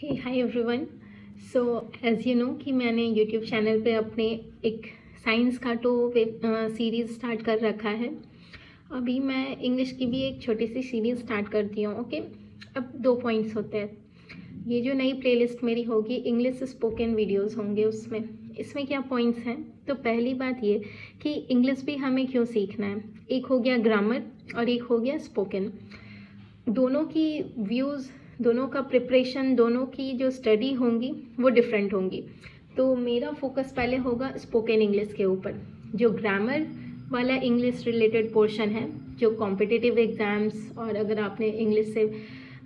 Hey hi everyone. So as you know कि मैंने YouTube channel पे अपने एक साइंस का सीरीज़ स्टार्ट कर रखा है। अभी मैं इंग्लिश की भी एक छोटी सी सीरीज़ स्टार्ट करती हूँ। ओके, अब 2 पॉइंट्स होते हैं। ये जो नई प्लेलिस्ट मेरी होगी, इंग्लिश स्पोकन वीडियोस होंगे उसमें। इसमें क्या पॉइंट्स हैं? तो पहली बात ये कि इंग्लिश भी हमें क्यों सीखना है। एक हो गया ग्रामर और एक हो गया स्पोकन। दोनों की व्यूज़, दोनों का प्रिपरेशन, दोनों की जो स्टडी होंगी वो डिफरेंट होंगी। तो मेरा फोकस पहले होगा स्पोकन इंग्लिश के ऊपर। जो ग्रामर वाला इंग्लिश रिलेटेड पोर्शन है, जो कॉम्पिटिटिव एग्ज़ाम्स, और अगर आपने इंग्लिश से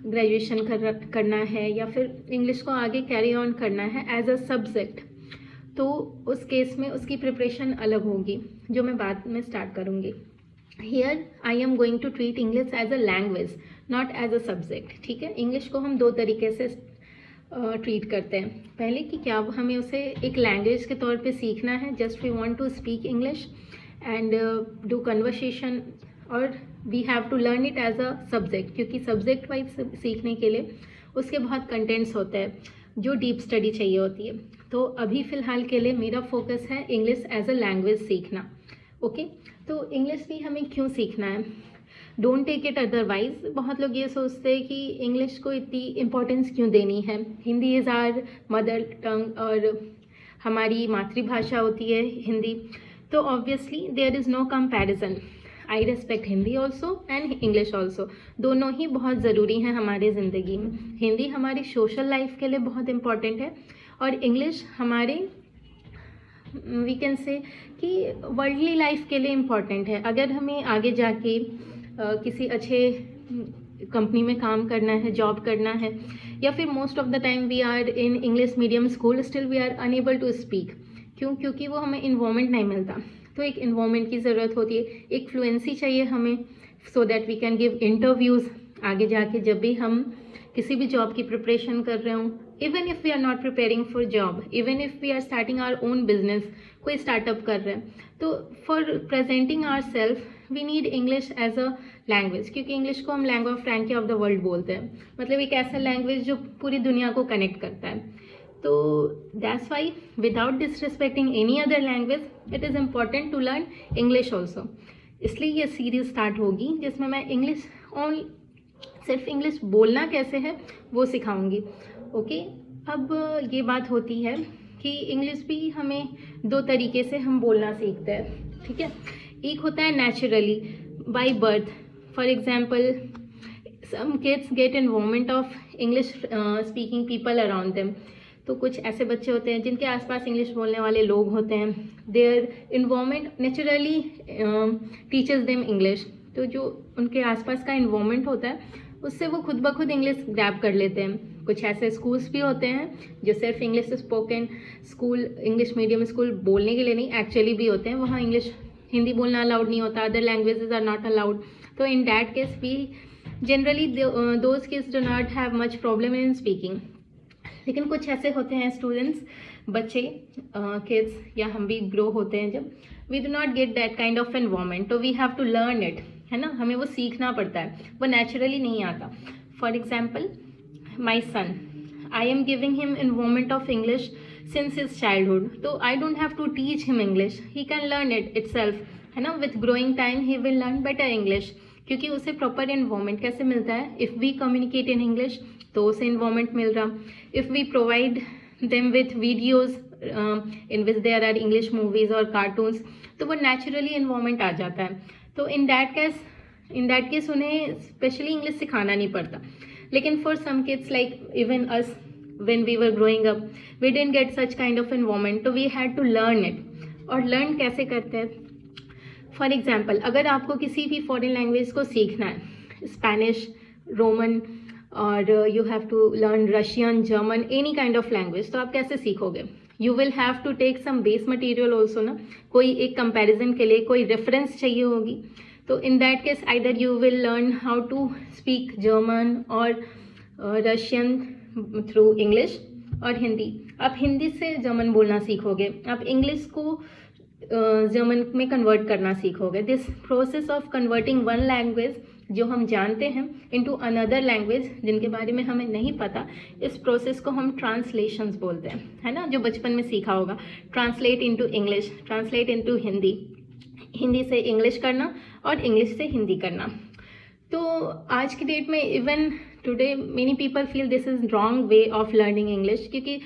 ग्रेजुएशन करना है या फिर इंग्लिश को आगे कैरी ऑन करना है एज अ सब्जेक्ट, तो उस केस में उसकी प्रिपरेशन अलग होगी, जो मैं बाद में स्टार्ट करूँगी। Here I am going to treat English as a language, not as a subject. ठीक है, इंग्लिश को हम 2 तरीके से ट्रीट करते हैं। पहले कि क्या हमें उसे एक लैंग्वेज के तौर पे सीखना है, just we want to speak English and do conversation, और we have to learn it as a subject, क्योंकि सब्जेक्ट वाइज सीखने के लिए उसके बहुत कंटेंट्स होते हैं जो डीप स्टडी चाहिए होती है। तो अभी फ़िलहाल के लिए मेरा फोकस है इंग्लिश एज अ लैंग्वेज सीखना। ओके, तो इंग्लिश भी हमें क्यों सीखना है? Don't take it otherwise. बहुत लोग ये सोचते हैं कि इंग्लिश को इतनी इम्पोर्टेंस क्यों देनी है। Hindi is our mother tongue और हमारी मातृभाषा होती है हिंदी। तो obviously there is no comparison. I respect Hindi also and English also. दोनों ही बहुत ज़रूरी हैं हमारे ज़िंदगी में। हिंदी हमारी सोशल लाइफ के लिए बहुत इम्पॉर्टेंट है और इंग्लिश हमारे वी कैन से कि वर्ल्डली लाइफ के लिए इम्पॉर्टेंट है। अगर हमें आगे जाके किसी अच्छे कंपनी में काम करना है, जॉब करना है, या फिर most of the time we are in English medium school, still we are unable to speak. क्यों? क्योंकि वो हमें इन्वायरमेंट नहीं मिलता। तो एक इन्वायरमेंट की ज़रूरत होती है, एक फ्लुएंसी चाहिए हमें, so that we can give interviews आगे जाके जब भी हम किसी भी जॉब की प्रिपरेशन कर रहे हों। Even if we are not preparing for job, even if we are starting our own business, कोई स्टार्टअप कर रहे हैं, तो for presenting our self we need English as a language, क्योंकि इंग्लिश को हम language of franca of the world बोलते हैं। मतलब एक ऐसा लैंग्वेज जो पूरी दुनिया को कनेक्ट करता है। तो that's why without disrespecting any other language it is important to learn English also. इसलिए ये सीरीज स्टार्ट होगी जिसमें मैं इंग्लिश सिर्फ इंग्लिश बोलना कैसे है वो सिखाऊंगी। ओके, अब ये बात होती है कि इंग्लिश भी हमें 2 तरीके से हम बोलना सीखते हैं। ठीक है, एक होता है naturally by birth. For example, some kids get involvement of English speaking people around them. तो कुछ ऐसे बच्चे होते हैं जिनके आसपास इंग्लिश बोलने वाले लोग होते हैं, their involvement naturally teachers them English. तो जो उनके आसपास का इन्वॉल्वमेंट होता है उससे वो खुद ब खुद इंग्लिश ग्रैब कर लेते हैं। कुछ ऐसे स्कूल्स भी होते हैं जो सिर्फ English spoken school, English medium school बोलने के लिए नहीं, एक्चुअली भी होते हैं। वहाँ इंग्लिश, हिंदी बोलना अलाउड नहीं होता, other languages are not allowed. तो in that case we generally those kids do not have much problem in speaking. लेकिन कुछ ऐसे होते हैं स्टूडेंट्स, बच्चे, किड्स, या हम भी ग्रो होते हैं जब, we do not get that kind of environment, तो we have to learn it, है ना। हमें वो सीखना पड़ता है, वो नेचुरली नहीं आता। For example, my son, I am giving him environment of English since his childhood, तो I don't have to teach him English, he can learn it itself, है ना। With growing time he will learn better English, क्योंकि उसे proper environment कैसे मिलता है? If we communicate in English तो उसे एनवायरमेंट मिल रहा। If we provide them with videos in which there are English movies और कार्टून्स, तो वो नेचुरली एनवायरमेंट आ जाता है। तो इन दैट केस उन्हें स्पेशली इंग्लिश सिखाना नहीं पड़ता। लेकिन for some kids like even us, when we were growing up, we didn't get such kind of environment, तो we had to learn it. और लर्न कैसे करते हैं? फॉर एग्जाम्पल, अगर आपको किसी भी फॉरेन लैंग्वेज को सीखना है, स्पेनिश, रोमन, और you have to learn Russian, German, any kind of language, तो आप कैसे सीखोगे? You will have to take some base material also ना। कोई एक कंपैरिजन के लिए कोई रेफरेंस चाहिए होगी। तो in that case either you will learn how to speak German और रशियन थ्रू इंग्लिश और हिंदी। आप हिंदी से जर्मन बोलना सीखोगे, आप इंग्लिश को जर्मन में कन्वर्ट करना सीखोगे। This process of converting one language जो हम जानते हैं इनटू अनदर लैंग्वेज जिनके बारे में हमें नहीं पता, इस प्रोसेस को हम ट्रांसलेशंस बोलते हैं, है ना, जो बचपन में सीखा होगा। Translate into English, translate into Hindi, Hindi से इंग्लिश करना और इंग्लिश से हिंदी करना। तो आज की डेट में even today many people feel this is wrong way of learning English, क्योंकि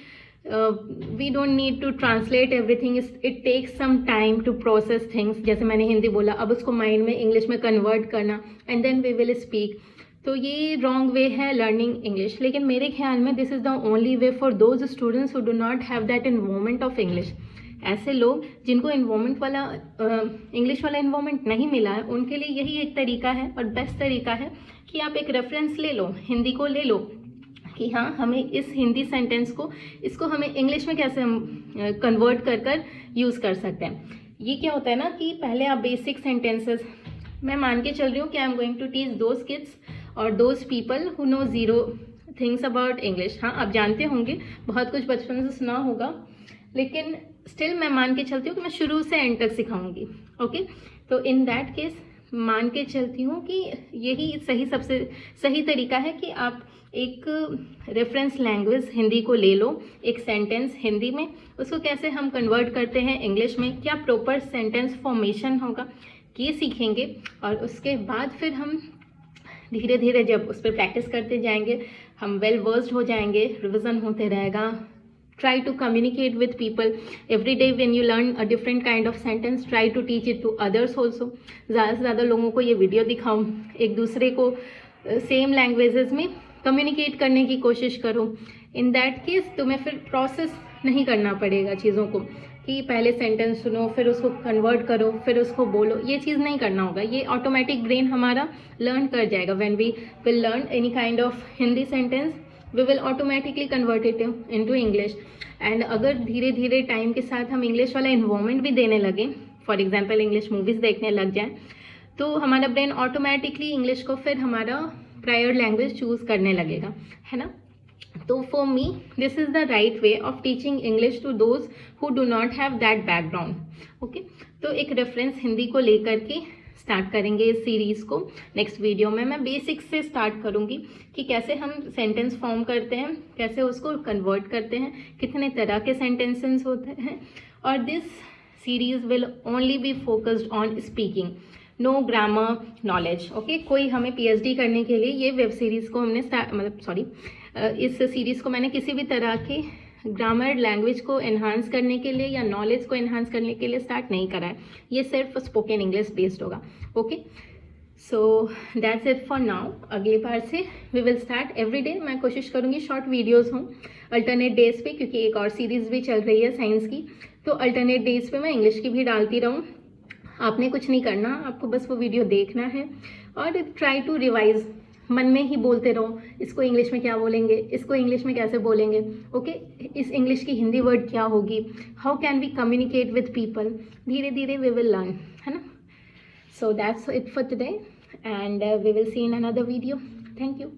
we don't need to translate everything, it takes some time to process things. जैसे मैंने हिंदी बोला, अब उसको माइंड में इंग्लिश में कन्वर्ट करना and then we will speak. तो ये रॉन्ग वे है लर्निंग इंग्लिश। लेकिन मेरे ख्याल में this is the only way for those students who do not have that environment of English. ऐसे लोग जिनको इन्वॉर्मेंट वाला इंग्लिश वाला इन्वॉर्मेंट नहीं मिला है, उनके लिए यही एक तरीका है और बेस्ट तरीका है कि आप एक रेफरेंस ले लो, हिंदी को ले लो कि हाँ, हमें इस हिंदी सेंटेंस को, इसको हमें इंग्लिश में कैसे हम कन्वर्ट कर कर यूज़ कर सकते हैं। ये क्या होता है ना कि पहले आप बेसिक सेंटेंसेस, मैं मान के चल रही हूँ कि I am going to teach those kids और those people who know zero things about English. हाँ, आप जानते होंगे, बहुत कुछ बचपन से सुना होगा, लेकिन स्टिल मैं मान के चलती हूँ कि मैं शुरू से एंड तक सिखाऊंगी। ओके, तो इन दैट केस मान के चलती हूँ कि यही सबसे सही तरीका है कि आप एक रेफरेंस लैंग्वेज हिंदी को ले लो, एक सेंटेंस हिंदी में, उसको कैसे हम कन्वर्ट करते हैं इंग्लिश में, क्या प्रॉपर सेंटेंस फॉर्मेशन होगा, ये सीखेंगे। और उसके बाद फिर हम धीरे धीरे जब उस पर प्रैक्टिस करते जाएंगे, हम वेल वर्स्ड हो जाएंगे, रिविज़न होते रहेगा। Try to communicate with people every day when you learn a different kind of sentence. Try to teach it to others also. ज़्यादा से ज़्यादा लोगों को ये वीडियो दिखाओ, एक दूसरे को सेम लैंग्वेजेस में कम्युनिकेट करने की कोशिश करो। इन दैट केस तुम्हें फिर प्रोसेस नहीं करना पड़ेगा चीज़ों को कि पहले सेंटेंस सुनो, फिर उसको कन्वर्ट करो, फिर उसको बोलो। ये चीज़ नहीं करना होगा, ये ऑटोमेटिक ब्रेन हमारा लर्न कर जाएगा। When we will learn any kind of Hindi sentence, we will automatically convert it into English. And अगर धीरे धीरे टाइम के साथ हम इंग्लिश वाला इन्वॉर्मेंट भी देने लगे, फॉर एग्जांपल इंग्लिश मूवीज़ देखने लग जाए, तो हमारा ब्रेन ऑटोमेटिकली इंग्लिश को फिर हमारा प्रायर लैंग्वेज चूज़ करने लगेगा, है ना। तो for me this is the right way of teaching English to those who do not have that background. Okay, तो एक रेफरेंस हिंदी को लेकर के स्टार्ट करेंगे इस सीरीज़ को। नेक्स्ट वीडियो में मैं बेसिक्स से स्टार्ट करूंगी कि कैसे हम सेंटेंस फॉर्म करते हैं, कैसे उसको कन्वर्ट करते हैं, कितने तरह के सेंटेंसेस होते हैं। और this series will only be focused on speaking, no grammar knowledge. Okay, कोई हमें पीएचडी करने के लिए ये वेब सीरीज़ को हमने इस सीरीज़ को मैंने किसी भी तरह के ग्रामर लैंग्वेज को एनहांस करने के लिए या नॉलेज को एनहांस करने के लिए स्टार्ट नहीं करा है। ये सिर्फ स्पोकन इंग्लिश बेस्ड होगा। Okay, so that's it for now. अगली बार से we will start every day. मैं कोशिश करूँगी शॉर्ट वीडियोज़ हों अल्टरनेट डेज पे, क्योंकि एक और सीरीज़ भी चल रही है साइंस की, तो अल्टरनेट डेज पे मैं इंग्लिश की भी डालती रहूँ। आपने कुछ नहीं करना, आपको बस वो वीडियो देखना है और ट्राई टू रिवाइज, मन में ही बोलते रहो, इसको इंग्लिश में क्या बोलेंगे, इसको इंग्लिश में कैसे बोलेंगे। ओके, इस इंग्लिश की हिंदी वर्ड क्या होगी, how can we communicate with people. धीरे धीरे वी विल लर्न, है ना। So that's it for today and we will see in another video. Thank you.